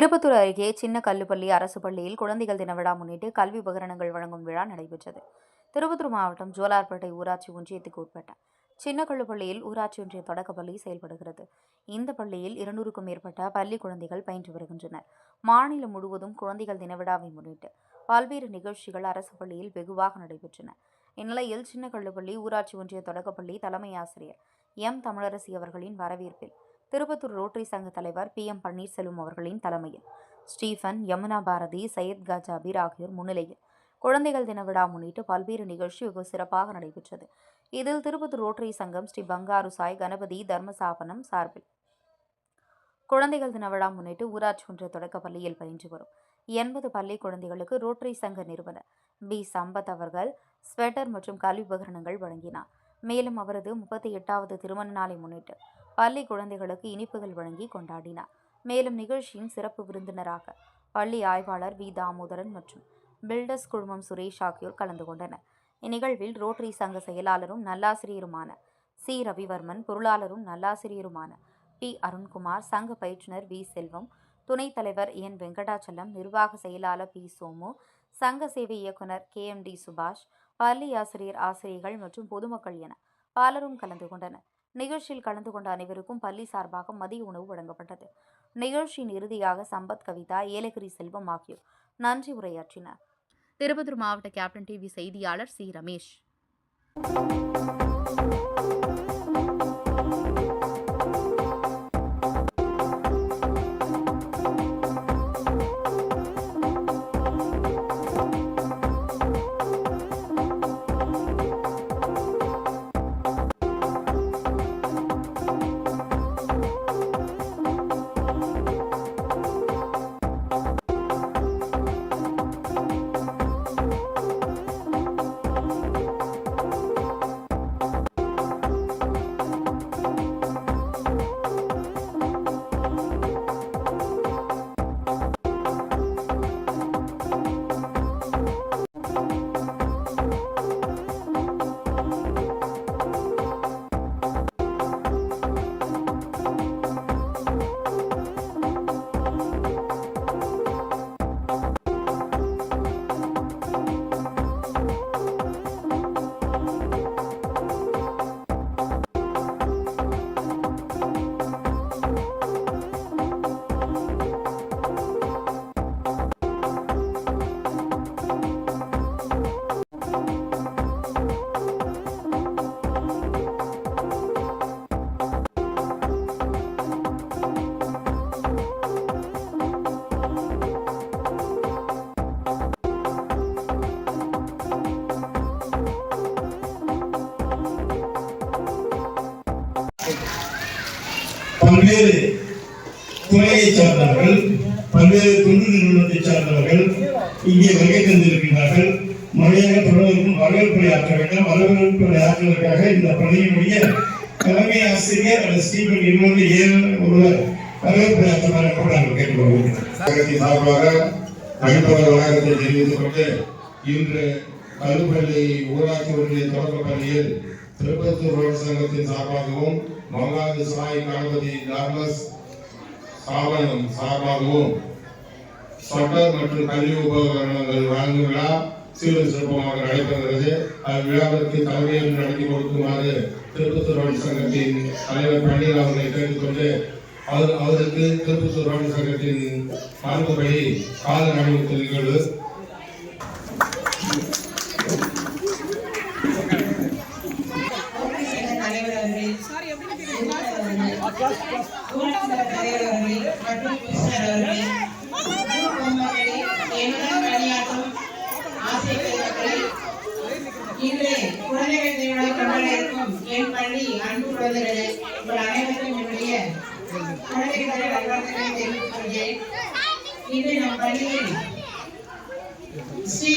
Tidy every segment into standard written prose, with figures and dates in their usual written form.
திருப்பத்தூர் அருகே சின்ன கல்லுப்பள்ளி அரசு பள்ளியில் குழந்தைகள் தின விழா முன்னிட்டு கல்வி உபகரணங்கள் வழங்கும் விழா நடைபெற்றது. திருப்பத்தூர் மாவட்டம் ஜோலார்பேட்டை ஊராட்சி ஒன்றியத்துக்கு உட்பட்ட சின்ன கல்லுப்பள்ளியில் ஊராட்சி ஒன்றிய தொடக்கப்பள்ளி செயல்படுகிறது. இந்த பள்ளியில் 200க்கும் மேற்பட்ட பள்ளி குழந்தைகள் பயின்று வருகின்றனர். மாநிலம் முழுவதும் குழந்தைகள் தின விழாவை முன்னிட்டு பல்வேறு நிகழ்ச்சிகள் அரசு பள்ளியில் வெகுவாக நடைபெற்றன. இந்நிலையில் சின்ன கல்லுப்பள்ளி ஊராட்சி ஒன்றிய தொடக்கப்பள்ளி தலைமை ஆசிரியர் எம். தமிழரசி அவர்களின் வரவேற்பில் திருப்பத்தூர் ரோட்டரி சங்க தலைவர் PM பன்னீர்செல்வம் அவர்களின் தலைமையில் ஸ்டீபன், யமுனா பாரதி, சையத் ஜாபீர் ஆகியோர் முன்னிலையில் குழந்தைகள் தின விழா முன்னிட்டு பல்வேறு நிகழ்ச்சி வெகு சிறப்பாக நடைபெற்றது. இதில் திருப்பத்தூர் ரோட்டரி சங்கம் ஸ்ரீ பங்காரு சாய் கணபதி தர்மசாபனம் சார்பில் குழந்தைகள் தின விழா முன்னிட்டு ஊராட்சி ஒன்றிய தொடக்கப்பள்ளியில் பயின்று வரும் 80 பள்ளி குழந்தைகளுக்கு ரோட்டரி சங்க நிறுவனர் B. சம்பத் அவர்கள் ஸ்வெட்டர் மற்றும் கல்வி உபகரணங்கள் வழங்கினார். மேலும் அவரது 38வது திருமண நாளை முன்னிட்டு பள்ளி குழந்தைகளுக்கு இனிப்புகள் வழங்கி கொண்டாடினார். மேலும் நிகழ்ச்சியின் சிறப்பு விருந்தினராக பள்ளி ஆய்வாளர் V. தாமோதரன் மற்றும் பில்டர்ஸ் குழுமம் சுரேஷ் ஆகியோர் கலந்து கொண்டனர். இந்நிகழ்வில் ரோட்டரி சங்க செயலாளரும் நல்லாசிரியருமான C. ரவிவர்மன், பொருளாளரும் நல்லாசிரியருமான P. அருண்குமார், சங்க பயிற்றுனர் V. செல்வம், துணைத் தலைவர் N. வெங்கடாச்சலம், நிர்வாக செயலாளர் P. சோமு, சங்க சேவை இயக்குனர் KMD சுபாஷ், பள்ளி ஆசிரியர்கள் மற்றும் பொதுமக்கள் என பலரும் கலந்து கொண்டனர். நிகழ்ச்சியில் கலந்து கொண்ட அனைவருக்கும் பள்ளி சார்பாக மதிய உணவு வழங்கப்பட்டது. நிகழ்ச்சியின் இறுதியாக சம்பத், கவிதா, ஏலகிரி செல்வம் ஆகியோர் நன்றி உரையாற்றினர். திருப்பத்தூர் மாவட்ட கேப்டன் TV செய்தியாளர் C. ரமேஷ். பல்வேறு துறையை சார்ந்தவர்கள், பல்வேறு தொண்டு நிறுவனத்தை சார்ந்தவர்கள் இங்கே வருகை தந்திருக்கின்றார்கள். முறையாக தொடர்புக்கும் வரவேற்பை ஆற்ற வேண்டும். வரவேற்பை ஆற்றுவதற்காக இந்த பள்ளியினுடைய தலைமை ஆசிரியர் அல்லது ஸ்டீபன் ஒருவர் வரவேற்பை ஆற்றுமாறு கூட நாங்கள் கேட்டுக்கொள்கிறோம். சார்பாக அடிப்படை வளாகத்தை தெரிவித்துக் கொண்டு இன்று கல்லுப்பள்ளி ஊராட்சி ஒன்றிய தொடக்க பள்ளியில் திருப்பத்தூர் ரோட்டரி சங்கத்தின் சார்பாகவும் மங்காது சாய் கணபதி தாமஸ் சாபனம் சார்பாகவும் சட்டர் மற்றும் கல்வி உபகரணங்கள் வழங்கும் விழா சீரும் சிறப்பமாக நடைபெறுகிறது. அவ்விழாவிற்கு தலைமையில் நடத்தி கொடுக்குமாறு திருப்பத்தூர் ரோட்டரி சங்கத்தின் தலைவர் பன்னீர் அவர்களை கேட்டுக்கொண்டு அவருக்கு திருப்பத்தூர் ரோட்டரி சங்கத்தின் மரபுப்படி கால அணிவித்தல் நிகழ்வு இன்று குழந்தைகள் தின கொண்டாட இருக்கும் என் பள்ளி அன்பு குழந்தைகளே, உங்கள் அனைவருக்கும் என்னுடைய குழந்தைகள் தின நல்வாழ்த்துக்களை தெரிவித்துக் கொள்கிறேன். இன்று நம் பள்ளியில் ஸ்ரீ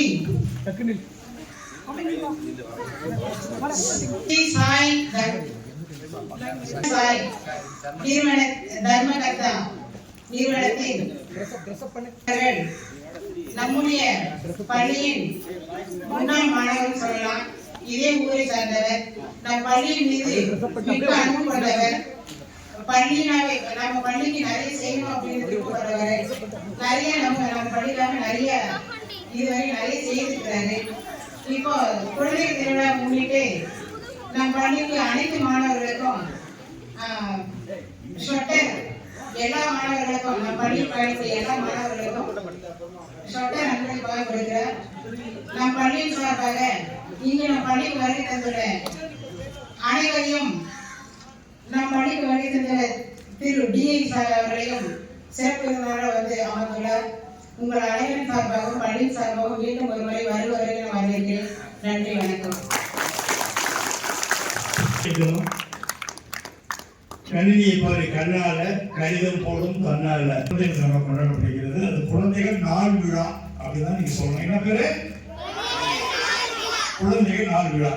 சாய் தர்மகர்த்தா நிறுவனத்தின் நம்முடைய பள்ளியின் முன்னாள் மாணவர் சொல்லலாம். இதே ஊரை சார்ந்தவர், நம் பள்ளியின் மீது மிக்க அன்பு கொண்டவர். பள்ளினாவே நம்ம பள்ளிக்கு நிறைய செய்யணும் அப்படின்னு விருப்பப்படுறவரு நிறைய நம்ம பள்ளிக்காக நிறைய இதுவரை நிறைய செய்திருக்கிறாரு. இப்போ குழந்தைகள் திருவிழா முன்னிட்டு நம் பள்ளிக்கு அனைத்து மாணவர்களுக்கும் ஸ்வெட்டர் எல்லா மாணவர்களுக்கும் நம் பள்ளி பயணிக்கூடிய எல்லா மாணவர்களுக்கும் ஸ்வெட்டர் அன்பளிப்பாக கொடுக்கிறார். நம் பள்ளியின் சார்பாக இங்கு நம் பள்ளிக்கு வருகை தந்துள்ள அனைவரையும் நம் பள்ளிக்கு வருகை தந்துள்ள திரு டிஐ சார் அவர்களையும் சிறப்பு விருந்தினராக வந்து அமர்ந்துள்ளார். உங்கள் அனைவரின் சார்பாகவும் பள்ளியின் சார்பாகவும் மீண்டும் ஒரு முறை வருவதை நான் வரவேற்கிறேன். நன்றி, வணக்கம். கணினியை பாரு கண்ணால கணிதம் போடும் தன்னால குழந்தைகள் கொண்டாடப்படுகிறது. அது குழந்தைகள் நாள் விழா அப்படிதான் நீங்க சொல்லணும். என்ன பேரு? குழந்தைகள் நாள் விழா.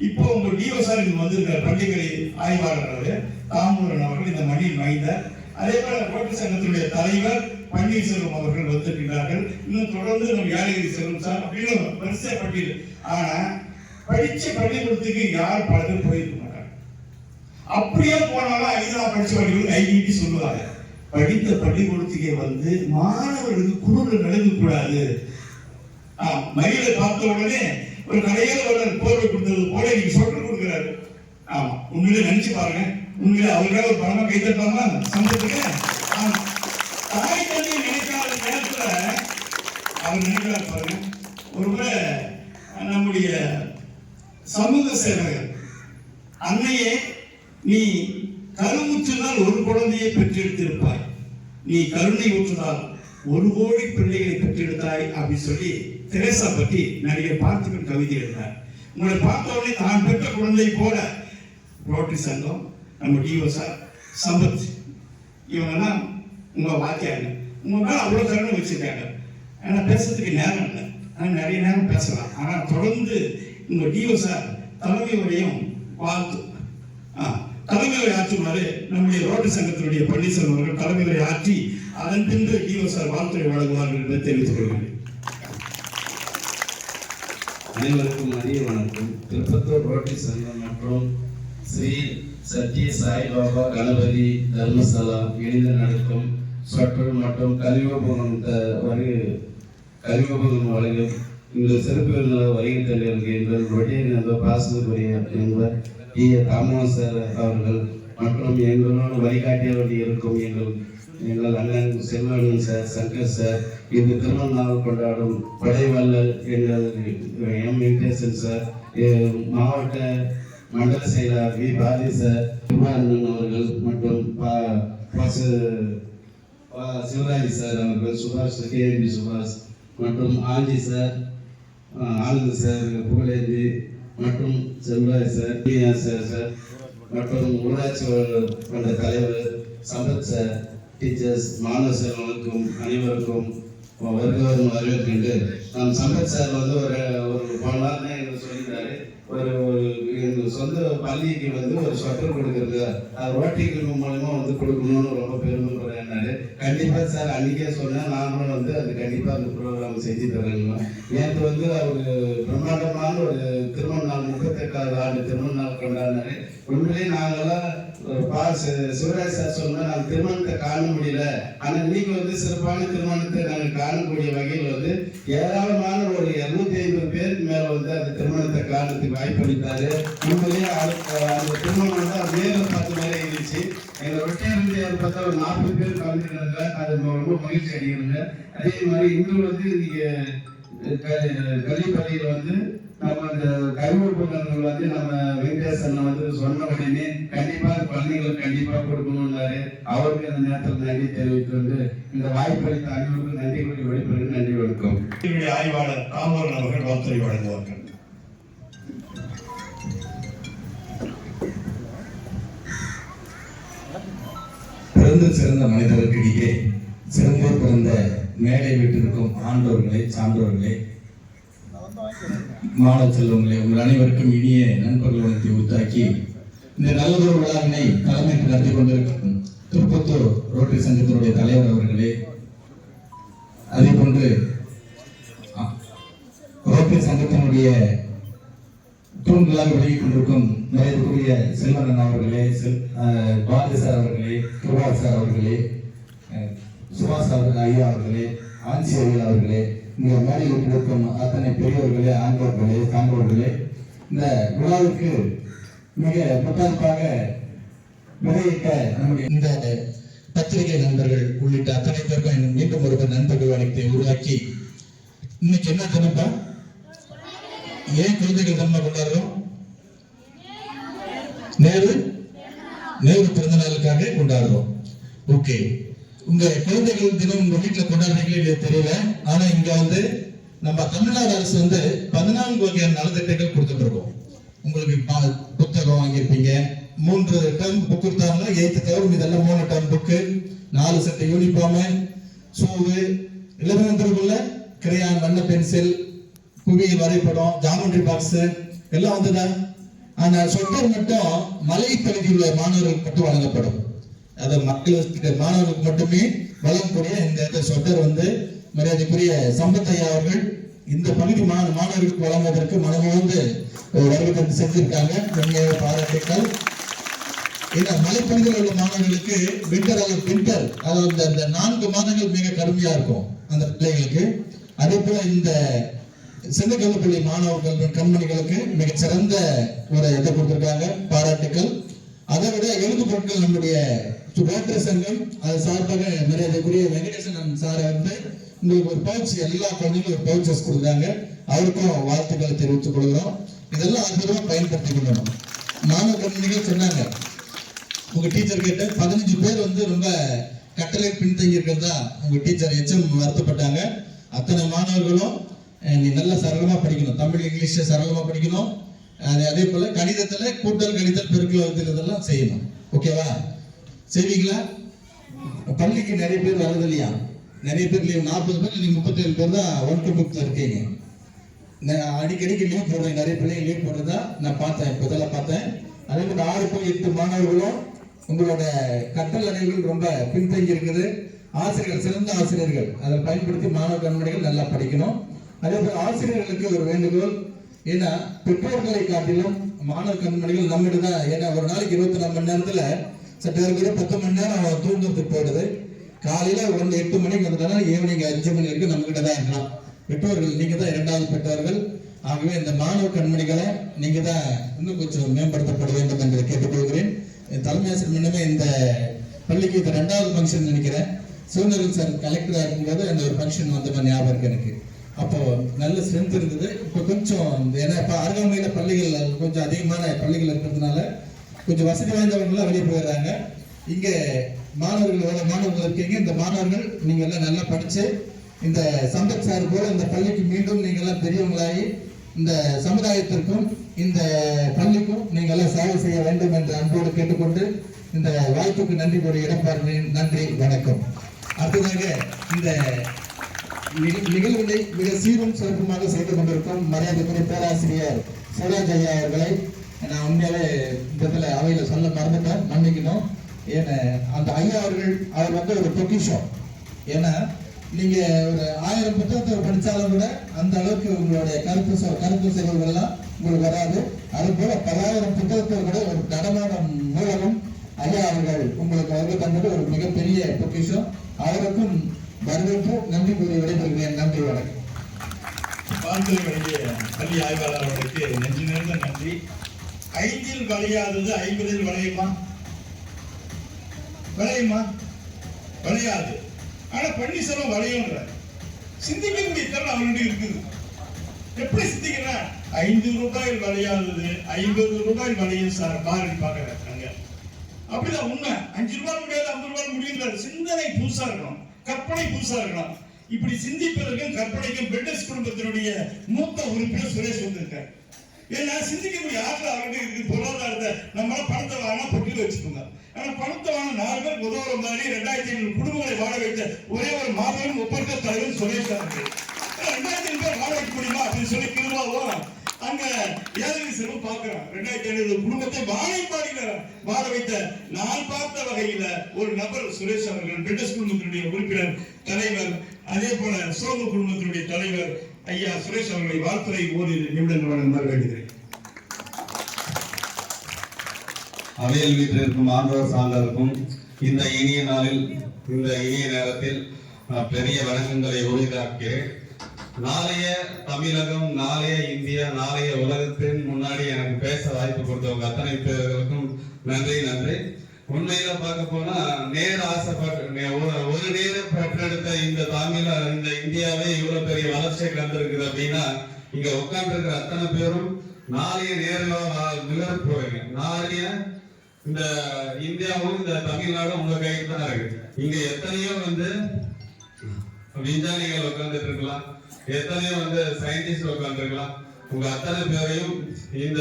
இப்போ உங்க டிஓ சார் இங்க வந்திருக்கிற பள்ளிக்கலை ஆய்வாளர் தாமூரன் அவர்கள் இந்த மணியில் மைந்தார். அதே போல ரோட்டரி சங்கத்தினுடைய தலைவர் பன்னீர்செல்வம் அவர்கள் வந்திருக்கிறார்கள். இன்னும் தொடர்ந்து நம்ம யாழகிரி செல்வம் சார் அப்படின்னு வரிசை பட்டியல். ஆனா படிச்ச பள்ளிக்கூடத்துக்கு யார் பல பேர் போயிருக்க மாட்டாங்க. அப்படியே போனாலும் ஐதா படிச்ச பள்ளிக்கூடம் கை நீட்டி சொல்லுவாங்க. படித்த பள்ளிக்கூடத்துக்கே வந்து மாணவர்களுக்கு குழுவில் நடந்து கூடாது. மயிலை பார்த்த உடனே ஒரு கடையில் ஒரு போர்வை கொடுத்தது போல நீங்க சொட்டு கொடுக்குறாரு. ஆமா, உண்மையிலே நினைச்சு பாருங்க. உண்மையிலே அவருக்காக ஒரு பணமா கை தட்டாமா சம்பளத்துக்கு. தாய் தந்தை நினைக்காத நேரத்துல அவர் நினைக்கிறார் பாருங்க. ஒருமுறை நம்முடைய சமூக சேவகர் அன்னையே, நீ கருமுற்றினால் ஒரு குழந்தையை பெற்றெடுத்திருப்பாய், நீ கருணை ஊற்றுதால் 1 கோடி பிள்ளைகளை பெற்றெடுத்தாய் அப்படின்னு சொல்லி தெரேசா பற்றி நடிகர் பார்த்திபன் கவிதை எழுதினார். உங்களை பார்த்த உடனே தான் பெற்ற குழந்தை போல ரோட்டரி சங்கம், நம்ம டிஓ சார், சம்பத் இவங்கெல்லாம் உங்க வாத்தியாங்க. உங்க மேல அவ்வளவு கருணை வச்சிருக்காங்க. ஆனா பேசுறதுக்கு நேரம் இல்லை. ஆனால் நிறைய நேரம் பேசலாம். ஆனால் தொடர்ந்து உங்க டிஓ சார் தலைமை உரையும் வாழ்த்து தலைமை உரை ஆற்றுமாறு நம்முடைய ரோட்டரி சங்கத்தினுடைய பன்னீர்செல்வம் அவர்கள் தலைமை உரை ஆற்றி அதன் பின்பு டிஓ சார் வாழ்த்துறை வழங்குவார்கள் என்பதை தெரிவித்துக் கொள்கிறேன். அனைவருக்கும் மதிய வணக்கம். திருப்பத்தூர் ரோட்டரி சங்கம் மற்றும் ஸ்ரீ சத்ய சாய்பாபா கணபதி தர்மசாலா இணைந்து நடக்கும் சொற்றொடர் மற்றும் கல்வியோபகம் வழங்கும் இந்த சிறப்பு வருகை தலைவர்கள் எங்கள் ரொட்டியை நண்பர் பாசனக்குரிய என்பவர் டி தாமோதர் சார் அவர்கள் மற்றும் எங்களோடு வழிகாட்டியவர்கள் இருக்கும் எங்கள் அண்ணன் செல்வன் சார், சங்கர் சார், இந்த திருமண நாள் கொண்டாடும் படைவல்லல் எங்கள் எம் வெங்கடேசன் சார், மாவட்ட மண்டல செயலர் வி பாரதி சார், விமானன் அவர்கள் மற்றும் சிவராஜ் சார் அவர்கள், சுபாஷ் கேபி சுபாஷ் மற்றும் ஆஞ்சி சார், ஆனந்த் சார், புகழேந்தி மற்றும் செல்வராஜ் சார் சார் மற்றும் ஊராட்சி மன்ற தலைவர் சம்பத் சார், டீச்சர்ஸ், மாணவ செல்வங்களுக்கும் அனைவருக்கும் வருகிறவரும் வரவேற்கின்று. நாம் சம்பத் சார் வந்து ஒரு போன நாள் எங்களுக்கு சொல்லியிருந்தாரு, எங்கள் சொந்த பள்ளிக்கு வந்து ஒரு ஸ்வெட்டர் கொடுக்குறது அது ரோட்டரி கிளம்பு மூலமா வந்து கொடுக்கணும்னு ரொம்ப பெருமைப்படுறாரு. கண்டிப்பா சார் அன்னைக்கே சொன்னேன், நாங்களும் வந்து அது கண்டிப்பா அந்த ப்ரோக்ராம் செஞ்சு தரணுமா. நேற்று வந்து அவரு பிரம்மாண்டமான ஒரு திருமண நாள் 38வது ஆண்டு திருமண நாள் கொண்டாடினாரு. உண்மையிலே நாங்கெல்லாம் சிவராஜ் சார் சொன்னா நாங்கள் திருமணத்தை காண முடியல, ஆனா நீங்க வந்து சிறப்பான திருமணத்தை நாங்கள் காணக்கூடிய வகையில் வந்து ஏராளமான ஒரு 250 பேருக்கு மேல வந்து அந்த திருமணத்தை காணத்துக்கு வாய்ப்பளித்தாரு. உண்மையிலேயே அந்த திருமணம் வந்து நேரில் பார்த்த மாதிரி இருந்துச்சு. எங்க ரொட்டியார் பார்த்தா ஒரு 40 பேர் கலந்துக்கிறாங்க. அது ரொம்ப மகிழ்ச்சி அடைகிறாங்க. அதே மாதிரி இன்று வந்து நீங்க கல்விப்பள்ளியில் வந்து நம்ம அந்த கருவூப்பங்கள் வந்து நம்ம வெங்கடேசன் வந்து சொன்ன உடனே கண்டிப்பா குழந்தைங்களுக்கு கண்டிப்பா கொடுக்கணும்னாரு. அவருக்கு அந்த நேரத்தில் நன்றி தெரிவித்து வந்து இந்த வாய்ப்பளித்த அனைவருக்கும் நன்றி கூறி வெளிப்படுகிறது. நன்றி, வணக்கம். ஆய்வாளர் தாமோதரன் அவர்கள் வாழ்த்துறை வழங்குவார்கள். பிறந்து சிறந்த மனிதர்களுக்கிடையே சிறந்தோர் பிறந்த மேடை வீட்டிற்கும் ஆண்டோர்களே, சான்றோர்களே, மாணவ செல்வங்களே, உங்கள் அனைவருக்கும் இனிய நண்பர்கள் வணக்கத்தை உத்தாக்கி இந்த நல்லதொரு விழாவினை தலைமைக்கு நடத்தி கொண்டிருக்கும் திருப்பத்தூர் ரோட்டரி சங்கத்தினுடைய தலைவர் அவர்களே, அதே போன்று ரோட்டரி சங்கத்தினுடைய தூண்களாக விலகிக் கொண்டிருக்கும் மரியாதைக்குரிய செல்வரன் அவர்களே, பாரதி சார் அவர்களே, கிருபால் சார் அவர்களே, சுபாஷ் ஐயா அவர்களே, ஆன்சி ஐயா அவர்களே, இங்கே மேடையில் இருக்கும் அத்தனை பெரியவர்களே, ஆண்டவர்களே, சான்றோர்களே, இந்த விழாவுக்கு மிக முத்தாய்ப்பாக விளையிட்ட நம்முடைய இந்த பத்திரிகை நண்பர்கள் உள்ளிட்ட அத்தனை பேருக்கும் மீண்டும் ஒரு நண்பர்கள் வழக்கத்தை உருவாக்கி இன்னைக்கு என்ன தினப்பா? ஏன் குழந்தைகள் தினம் கொண்டாடுறோம்? நேரு பிறந்த நாளுக்காக கொண்டாடுறோம். ஓகே, உங்க குழந்தைகள் தினம் உங்க வீட்டுல கொண்டாடுறீங்களே தெரியல. ஆனா இங்க நம்ம தமிழ்நாடு அரசு 14 வகையான நலத்திட்டங்கள் கொடுத்துட்டு இருக்கோம். உங்களுக்கு புத்தகம் வாங்கியிருப்பீங்க, 3 டேர்ம் புக் கொடுத்தாங்க, 8th டேர்ம் இதெல்லாம் 3 டேர்ம் புக்கு, 4 செட் யூனிஃபார்ம், ஷூவு, 11 கிரையான், வண்ண பென்சில், புவியியல் வரைபடம், ஜாமெட்ரி பாக்ஸ் எல்லாம் வந்ததா? ஆனா சொட்டர் மட்டும் மலை பகுதியில் உள்ள மாணவர்களுக்கு மட்டும் வழங்கப்படும். அது மக்கள் மாணவர்களுக்கு மட்டுமே வழங்கக்கூடிய இந்த சொட்டர் மரியாதைக்குரிய சம்பத்தையா அவர்கள் இந்த பகுதி மாணவர்களுக்கு வழங்குவதற்கு மனமோந்து வருகை செஞ்சிருக்காங்க. பாராட்டுக்கள். ஏன்னா மலைப்பகுதியில் உள்ள மாணவர்களுக்கு வின்டர் அதாவது அந்த 4 மாதங்கள் மிக கடுமையா இருக்கும் அந்த பிள்ளைகளுக்கு. அதே போல இந்த சின்னக்கல்லுப்பள்ளி மாணவர்கள் கண்மணிகளுக்கு மிகச்சிறந்த ஒரு இதை கொடுத்திருக்காங்க, பாராட்டுக்கள். அதை விட எழுது பொருட்கள் நம்முடைய ரோட்டரி சங்கம் அது சார்பாக மரியாதைக்குரிய வெங்கடேசன் சார் உங்களுக்கு ஒரு பவுச், எல்லா குழந்தைங்களும் ஒரு பவுச்சஸ் கொடுத்தாங்க. அவருக்கும் வாழ்த்துக்களை தெரிவித்துக் கொள்கிறோம். இதெல்லாம் அற்புதமா பயன்படுத்திக் கொள்ளணும். மாணவ கண்மணிகள் சொன்னாங்க, உங்க டீச்சர் கிட்ட 15 பேர் ரொம்ப கட்டளை பின்தங்கி இருக்கிறதா உங்க டீச்சர் எச்எம் வருத்தப்பட்டாங்க. அத்தனை மாணவர்களும் நீ நல்லா சரளமா படிக்கணும், தமிழ் இங்கிலீஷ் சரளமா படிக்கணும். அதே போல கணிதத்துல கூட்டல் கணிதல் பெருக்கல் வகுத்தல் செய்யணும். ஓகேவா? செய்வீங்களா? பள்ளிக்கு நிறைய பேர் வரது இல்லையா? நிறைய பேர் 40 பேர், நீங்க 37 பேர் தான் 1 to 5th இருக்கீங்க. அடிக்கடிக்கு லீவ் போடுறேன், நிறைய பிள்ளைங்க லீவ் போடுறதா நான் பார்த்தேன், இப்போதெல்லாம் பார்த்தேன். அதே மாதிரி 6 to 8 மாணவர்களும் உங்களோட கற்றல் அறிவுகள் ரொம்ப பின்தங்கி இருக்குது. ஆசிரியர்கள், சிறந்த ஆசிரியர்கள், அதை பயன்படுத்தி மாணவ கண்மணிகள் நல்லா படிக்கணும். அதே போல ஆசிரியர்களுக்கு ஒரு வேண்டுகோள், ஏன்னா பெற்றோர்களை காட்டிலும் மாணவ கண்மணிகள் நம்மகிட்ட தான். ஏன்னா ஒரு நாளைக்கு 24 மணி நேரத்துல சற்று 10 மணி நேரம் அவன் தூங்குறதுக்கு போயிடுது. காலையில 8 மணிக்கு வந்துட்டானா ஈவினிங் 5 மணி வரைக்கும் நம்ம கிட்ட தான் இருக்கலாம். பெற்றோர்கள் நீங்க தான் 2வது பெற்றோர்கள். ஆகவே இந்த மாணவ கண்மணிகளை நீங்க தான் இன்னும் கொஞ்சம் மேம்படுத்தப்பட வேண்டும் என்று கேட்டுக்கொள்கிறேன். தலைமை ஆசிரியர் முன்னமே இந்த பள்ளிக்கு இது 2வது ஃபங்க்ஷன் நினைக்கிறேன். சிவனர்கள் சார் கலெக்டரா இருக்கும்போது அந்த ஒரு ஃபங்க்ஷன் வந்த ஞாபகம் இருக்கு எனக்கு. அப்போ நல்ல ஸ்ட்ரென்த் இருந்தது. இப்போ கொஞ்சம் ஏன்னா இப்போ அருகாமையில பள்ளிகள் கொஞ்சம் அதிகமான பள்ளிகள் இருக்கிறதுனால கொஞ்சம் வசதி வாய்ந்தவர்கள்லாம் வெளியே போயிடுறாங்க. இங்க மாணவர்கள் இருக்கீங்க. இந்த மாணவர்கள் நீங்க எல்லாம் நல்லா படிச்சு இந்த சம்பத் சார் போல இந்த பள்ளிக்கு மீண்டும் நீங்க எல்லாம் பெரியவங்களாகி இந்த சமுதாயத்திற்கும் இந்த பள்ளிக்கும் நீங்க எல்லாம் சேவை செய்ய வேண்டும் என்று அன்போடு கேட்டுக்கொண்டு இந்த வாய்ப்புக்கு நன்றி கூறி இடம்பாருங்க. நன்றி, வணக்கம். அடுத்ததாக இந்த நிகழ்வுகளை மிக சீரும் சிறப்புமாக செய்து கொண்டிருக்கும் மரியாதைக்குரிய பேராசிரியர் சிவராஜ் ஐயா அவர்களை நான் உண்மையாவே இந்த இடத்துல அவையில சொல்ல மறந்துட்டேன், மன்னிக்கணும். ஏன்னா அந்த ஐயா அவர் ஒரு பொக்கிஷம். ஏன்னா நீங்க ஒரு 1000 புத்தகத்தை படிச்சாலும் கூட அந்த அளவுக்கு உங்களுடைய கருத்து செலவுகள் எல்லாம் உங்களுக்கு வராது. அது போல 10,000 புத்தகத்தை கூட ஒரு நடமாடும் நூலகம் ஐயா அவர்கள் உங்களுக்கு வருகை தந்தது ஒரு மிகப்பெரிய பொக்கிஷம். அவருக்கும் வரவேற்பு நன்றி கூறி விடைபெறுகிறேன். நன்றி, வணக்கம். வாழ்த்துறை வழங்கிய பள்ளி ஆய்வாளர் அவர்களுக்கு நன்றி நிறைந்த நன்றி. 5இல் வளையாதது 50இல் வளையுமா? வளையாது. ஆனா பன்னீர்செல்வம் வளையும்ன்ற சிந்திக்கக்கூடிய திறன் அவர்களுடைய இருக்குது. எப்படி சிந்திக்கிறேன்? 5 ரூபாயில் வளையாதது 50 ரூபாய் வளையும் சார் பாரதி பாக்குறாங்க. அப்படிதான் உண்மை. 5 ரூபாய் முடியாது, 50 ரூபாய் முடியும். சிந்தனை புதுசா இருக்கணும், கற்பனை புதுசா இருக்கணும். இப்படி சிந்திப்பதற்கும் கற்பனைக்கும் பெட்டஸ் குடும்பத்தினுடைய மூத்த உறுப்பினர் சுரேஷ் வந்திருக்காரு. ஏன்னா சிந்திக்கக்கூடிய ஆற்றல் அவருக்கு இருக்கு. பொருளாதாரத்தை நம்மளால பணத்தை வாங்கினா பொட்டியில் வச்சுக்கோங்க. ஆனா பணத்தை வாங்க 4 பேர் உதவுற மாதிரி 2500 குடும்பங்களை வாழ வைத்த ஒரே ஒரு மாபெரும் ஒப்பற்ற தலைவர் சுரேஷ் தான் இருக்கு. 2500 பேர் வாழ வைக்க முடியுமா அப்படின்னு சொல்லி திருவாவும் அங்க ஏழை செல்வம் பார்க்கிறோம். 2500 குடும்பத்தை வாழைப்பாடியில வாழ வைத்த நான் பார்த்த வகையில ஒரு நபர் சுரேஷ் அவர்கள். பெட்டஸ் குடும்பத்தினுடைய உறுப்பினர் தலைவர், அதே போல சோமு குடும்பத்தினுடைய தலைவர் ஐயா சுரேஷ் அவர்களை வாழ்த்துறை ஓரிரு நிமிடங்கள் வழங்குமாறு வேண்டுகிறேன். அவையில் வீட்டிற்கும் ஆண்டோர் சார்ந்தவருக்கும் இந்த இனிய நாளில் இந்த இனிய நேரத்தில் பெரிய வணக்கங்களை உரிதாக்கிறேன். நாளைய தமிழகம், நாளைய இந்தியா, நாளைய உலகத்தின் முன்னாடி எனக்கு பேச வாய்ப்பு கொடுத்தவங்க அத்தனை பேர்களுக்கும் நன்றி. உண்மையில பார்க்க போனா நேர ஆசைப்பட்டு ஒரு நேர பெற்றெடுத்த இந்த இந்த இந்தியாவே இவ்வளவு பெரிய வளர்ச்சியை கண்டிருக்குது அப்படின்னா இங்க உட்கார்ந்து இருக்கிற அத்தனை பேரும் நாளைய நேரில் விளையாட போறீங்க. நாளைய இந்த இந்தியாவும் இந்த தமிழ்நாடும் உங்க கையில் தான் இருக்கு. இங்க எத்தனையோ விஞ்ஞானிகள் உட்கார்ந்துட்டு இருக்கலாம், எத்தனையோ சயின்டிஸ்ட் உட்கார்ந்துருக்கலாம். உங்க அத்தனை பேரையும் இந்த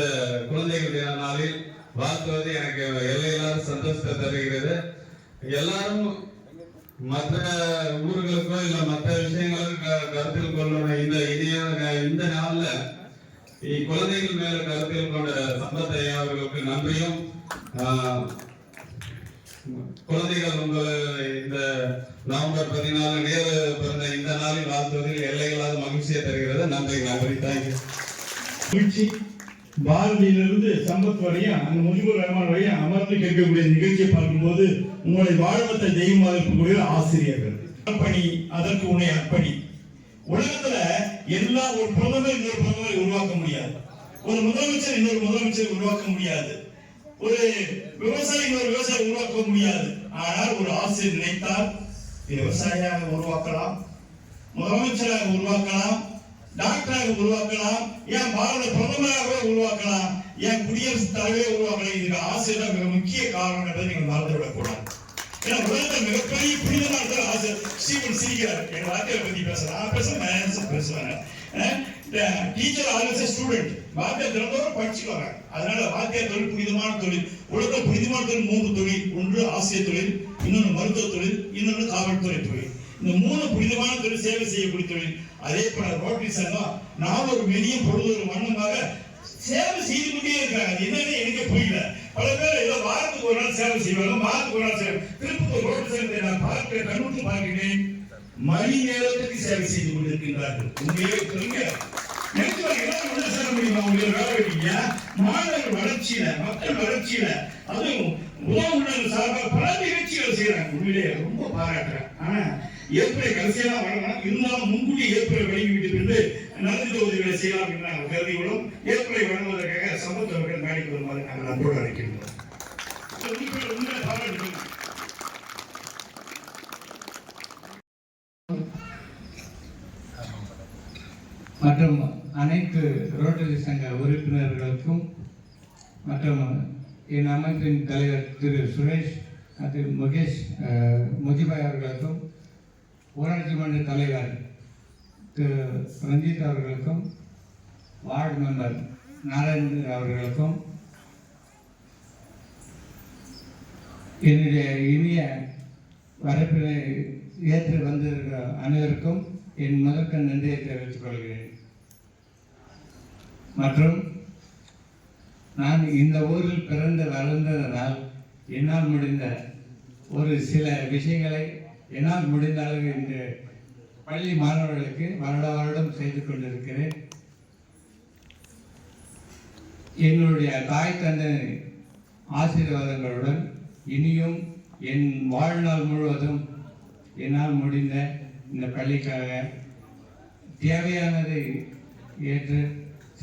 குழந்தைகள் தின நாளில் வாழ்த்துவது எனக்கு எல்லையில்லாத சந்தோஷத்தை தருகிறது. எல்லாரும் மற்ற ஊர்களுக்கோ இல்ல மற்ற விஷயங்களுக்கு கருத்தில் கொள்ளணும். இந்த நாள்ல குழந்தைகள் மேல கருத்தில் கொண்ட சம்பத்தை அவர்களுக்கு நன்றியும், குழந்தைகள் உங்களை இந்த நவம்பர் 14 நேரு பிறந்த இந்த நாளில் வாழ்த்துவதில் எல்லையில்லாத மகிழ்ச்சியை தருகிறது. நன்றி. தேங்க்யூ. மகிழ்ச்சி. பாரதியிலிருந்து சம்பத் வரையும் அந்த முஜிபுர் ரஹ்மான் வரையும் அமர்ந்து கேட்கக்கூடிய நிகழ்ச்சியை பார்க்கும்போது உங்களை வாழ்வத்தை தெய்வமாக இருக்கக்கூடிய ஆசிரியர்கள் பணி, அதற்கு உன்னை அர்ப்பணி. உலகத்துல எல்லா ஒரு பிரதமர் இன்னொரு பிரதமரை உருவாக்க முடியாது, ஒரு முதலமைச்சர் இன்னொரு முதலமைச்சரை உருவாக்க முடியாது, ஒரு விவசாயி இன்னொரு விவசாயி உருவாக்க முடியாது. ஆனால் ஒரு ஆசிரியர் நினைத்தால் விவசாயியாக உருவாக்கலாம், முதலமைச்சராக உருவாக்கலாம், டாக்டராக உருவாக்கலாம், ஏன் பாரத பிரதமராக உருவாக்கலாம், ஏன் குடியரசுத் தலைவரை உருவாக்கலாம். இதுக்கு ஆசிரியர் மிக முக்கிய காரணம் என்பதை நீங்கள் மறந்துவிடக் கூடாது. ஏன்னா உலகத்தில் மிகப்பெரிய புனிதமான ஆசிரியர். ஸ்டீவன் சிரிக்கிறார், எங்க வாத்தியாரை பத்தி பேசுறேன். Teacher always student. வாத்தியார் தினந்தோறும் படிச்சுக்குவாங்க. அதனால வாத்தியார் தொழில் புனிதமான தொழில். உலகத்தில் புனிதமான தொழில் 3 தொழில். ஒன்று ஆசிரியர் தொழில், இன்னொன்று மருத்துவ தொழில், இன்னொன்று காவல்துறை தொழில். இந்த 3 புனிதமான தொழில், சேவை செய்யக்கூடிய தொழில். அதே போல ரோட்டரி சங்கம் நாம் ஒரு மெனியும் பொழுது ஒரு வண்ணமாக சேவை செய்து கொண்டே இருக்காங்க. அது என்னன்னு எனக்கு புரியல. பல பேர் ஏதோ வாரத்துக்கு ஒரு நாள் சேவை செய்வாங்க, மாதத்துக்கு ஒரு நாள் சேவை. திருப்பூர் ரோட்டரி சங்கத்தை நான் கண்ணுக்கு பார்க்கிறேன், மணி நேரத்துக்கு சேவை செய்து கொண்டிருக்கின்றார்கள். உண்மையே சொல்லுங்க, மாணவர்கள் வளர்ச்சியில, மக்கள் வளர்ச்சியில, அதுவும் உணவு சார்பாக பல நிகழ்ச்சிகள் செய்யறாங்க. உண்மையிலே ரொம்ப பாராட்டுறேன். ஆனா ஏற்பரை கடைசியாக வழங்கலாம், இருந்தாலும் முன்கூட்டி ஏற்பரை வழங்கிவிட்டு பின்பு நலத்திட்ட உதவிகளை செய்யலாம் என்று நாங்கள் கருதியுள்ளோம். ஏற்பரை வழங்குவதற்காக சம்பத் அவர்கள் மேடைக்கு வருமாறு நாங்கள் அன்போடு அழைக்கின்றோம். மற்றும் அனைத்து ரோட்டரி சங்க உறுப்பினர்களுக்கும் மற்றும் என் அமைப்பின் தலைவர் திரு சுரேஷ், திரு முஜிபாய் அவர்களுக்கும், ஊராட்சி மன்ற தலைவர் திரு ரஞ்சித் அவர்களுக்கும், வார்டு மெம்பர் நாராயணன் அவர்களுக்கும், என்னுடைய இனிய வரப்பினை ஏற்று வந்திருக்கிற அனைவருக்கும் என் முதற்க நன்றியை தெரிவித்துக் கொள்கிறேன். மற்றும் நான் இந்த ஊரில் பிறந்து வளர்ந்ததனால் என்னால் முடிந்த ஒரு சில விஷயங்களை என்னால் முடிந்த அளவு இந்த பள்ளி மாணவர்களுக்கு வருடம் செய்து கொண்டிருக்கிறேன். என்னுடைய தாய் தந்தை ஆசீர்வாதங்களுடன் இனியும் என் வாழ்நாள் முழுவதும் என்னால் முடிந்த இந்த பள்ளிக்காக தேவையானதை ஏற்று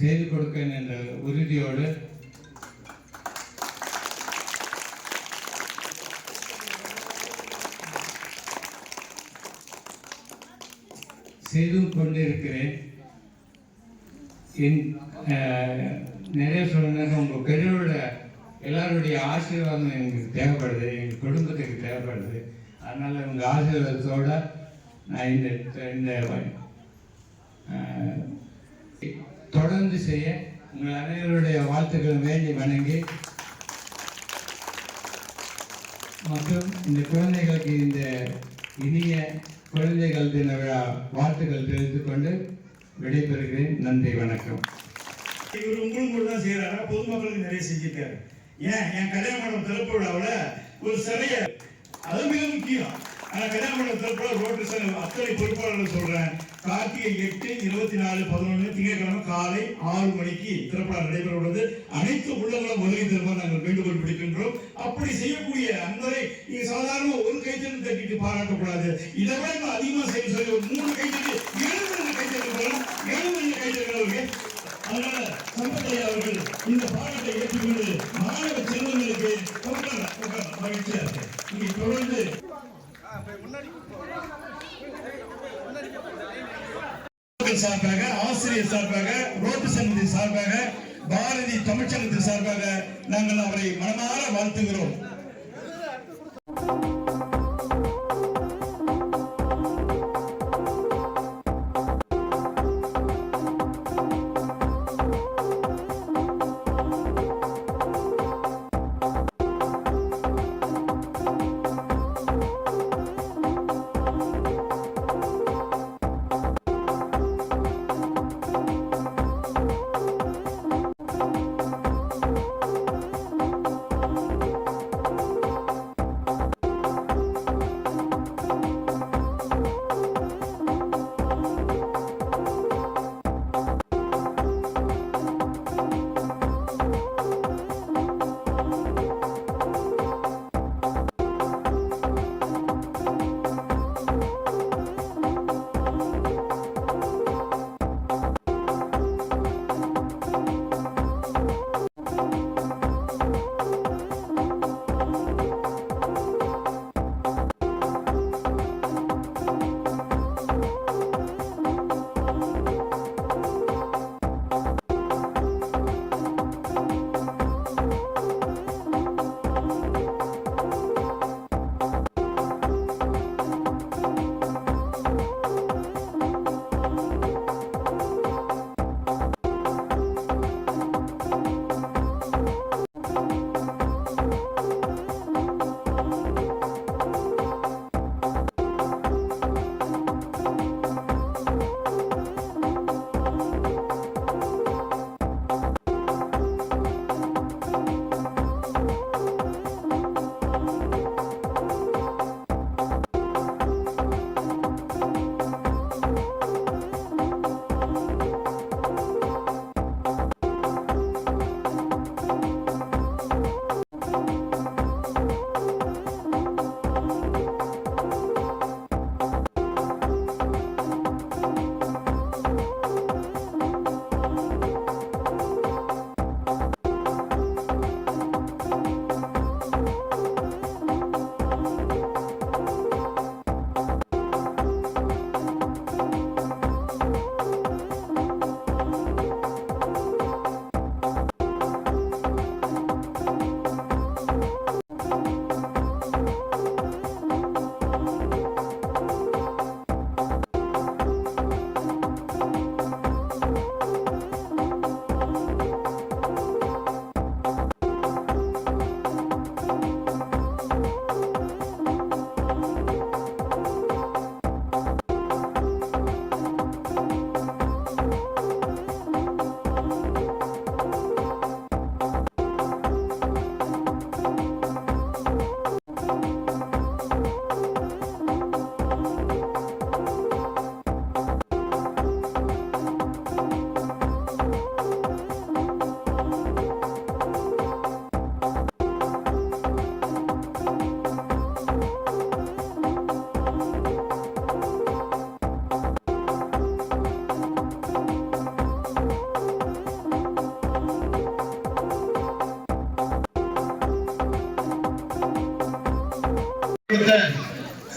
செய்து கொடுப்பேன் என்ற உறுதியோடு செய்தும் கொண்டிருக்கிறேன். நிறைய சொல்லுங்க, உங்கள் பெரியவரோட எல்லாருடைய ஆசீர்வாதம் எங்களுக்கு தேவைப்படுது, எங்கள் குடும்பத்துக்கு தேவைப்படுது. அதனால் உங்கள் ஆசீர்வாதத்தோட நான் இந்த தொடர்ந்து செய்ய உங்கள் அனைவருடைய வாழ்த்துக்களை வேண்டி வணங்கி, மற்றும் இந்த குழந்தைகளுக்கு இந்த இனிய குழந்தைகள் தின விழா வாழ்த்துக்கள் தெரிவித்துக் கொண்டு விடைபெறுகிறேன். நன்றி, வணக்கம். இவர் உங்களுக்கு தான் செய்யறாரு, பொதுமக்களுக்கு நிறைய செஞ்சிருக்காரு. ஏன் என் கல்யாண மண்டபம் திறப்பு விழாவில் ஒரு சிலைய, அது மிக முக்கியம். ஆனால் கல்யாண மண்டபம் திறப்பு விழா ரோட்டரி சங்கம் அத்தனை பொறுப்பாளர்கள் சொல்றேன், கார்த்திகை 8, 24, 11 திங்கட்கிழமை காலை 6 மணிக்கு திறப்பு விழா நடைபெற உள்ளது. அனைத்து உள்ளங்களும் வருகை தருமாறு நாங்கள் வேண்டுகோள் விடுக்கின்றோம். அப்படி செய்யக்கூடிய அன்பரை நீங்க சாதாரண ஒரு கைத்தறி தட்டிட்டு பாராட்டக்கூடாது. இதை விட இன்னும் அதிகமா செய்ய சொல்லி ஒரு 3 கைத்தறி 70 கைத்தறி 70 கைத்தறி. அதனால சம்பத் அவர்கள் இந்த பாடத்தை ஏற்றுக்கொண்டு மாணவ செல்வங்களுக்கு மகிழ்ச்சியா இருக்கு. நீங்க தொடர்ந்து சார்பாக, ஆசிரியர் சார்பாக, ரோட்டு சங்கத்தின் சார்பாக, பாரதி தமிழ்ச்சங்கத்தின் சார்பாக நாங்கள் அவரை மனமாற வாழ்த்துகிறோம்.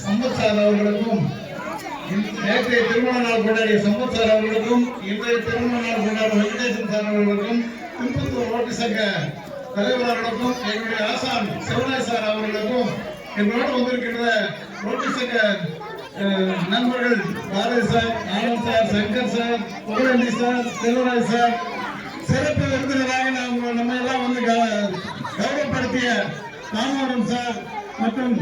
சம்பத் சார் அவர்களுக்கும் நேற்றைய திருமண நாள் கொண்டாடிய சம்பத் சார் அவர்களுக்கும் இன்றைய திருமண நாள் கொண்டாடும் வெங்கடேசன் சார் அவர்களுக்கும் திருப்பத்தூர் ரோட்டு சங்க தலைவர் அவர்களுக்கும் எங்களுடைய ஆசான் சிவராய் சார் அவர்களுக்கும் எங்களோடு வந்திருக்கின்ற ரோட்டு சங்க நண்பர்கள் Bharathi sir, Anand sir, Shankar sir, Pugazhendhi sir, Selvaraj sir, சிறப்பு விருந்தினராக நம்ம எல்லாம் வந்து கௌரவப்படுத்திய ராமவரம் சார் மற்றும்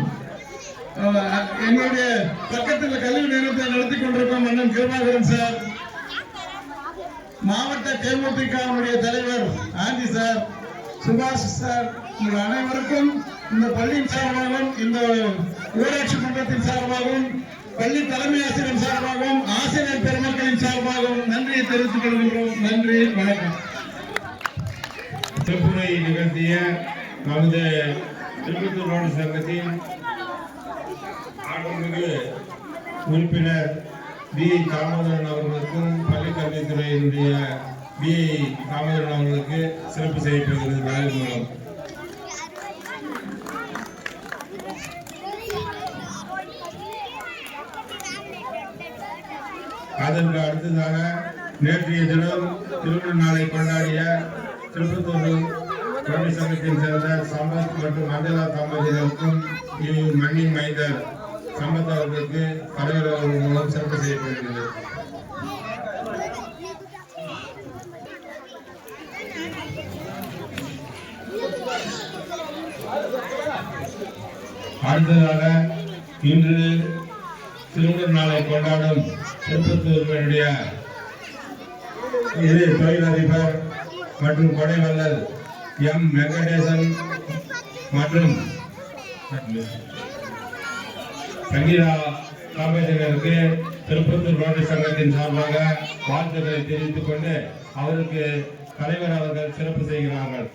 எங்களுடைய பக்கத்தில் கல்வி நிறுவனத்தை நடத்தி கொண்டிருக்கும் அண்ணன் கிருபாகரன் சார், மாவட்ட தேமுதிகவுடைய தலைவர் ஆண்டி சார், சுபாஷ் சார், உங்கள் அனைவருக்கும் இந்த பள்ளியின் சார்பாகவும் இந்த ஊராட்சி மன்றத்தின் சார்பாகவும் பள்ளி தலைமை ஆசிரியர் சார்பாகவும் ஆசிரியர் பெருமக்களின் சார்பாகவும் நன்றியை தெரிவித்துக் கொள்கின்றோம். நன்றி, வணக்கம். சிறப்புரை நிகழ்த்திய நமது திருப்பத்தூர் ரோடு சங்கத்தின் ஆண்டுமிகு உறுப்பினர் பி தாமோதரன் அவர்களுக்கும் பள்ளிக்கல்வித்துறையினுடைய பி தாமோதரன் அவர்களுக்கு சிறப்பு செய்யப்படுகிறது விழாவின் மூலம். அதற்கு அடுத்ததாக நேற்றைய தினம் திருமண நாளை கொண்டாடிய திருப்பத்தூர் ரோட்டரி சங்கத்தின் சேர்ந்த சம்பத் மற்றும் மஞ்சளா தம்பதியினருக்கும் மண்ணின் மைந்தர் சம்பத் அவர்களுக்கு தலைவர் அவர்கள் மூலம் சிறப்பு செய்யப்படுகிறது. அடுத்ததாக இன்று திருமண நாளை கொண்டாடும் திருப்பத்தூருடைய தொழிலதிபர் மற்றும் கொடைவள்ளல் எம் வெங்கடேசன் மற்றும் சங்கீதா காமேஜருக்கு திருப்பத்தூர் ரோட்டரி சங்கத்தின் சார்பாக வாழ்த்துக்களை தெரிவித்துக் கொண்டு அவருக்கு தலைவர் அவர்கள் சிறப்பு செய்கிறார்கள்.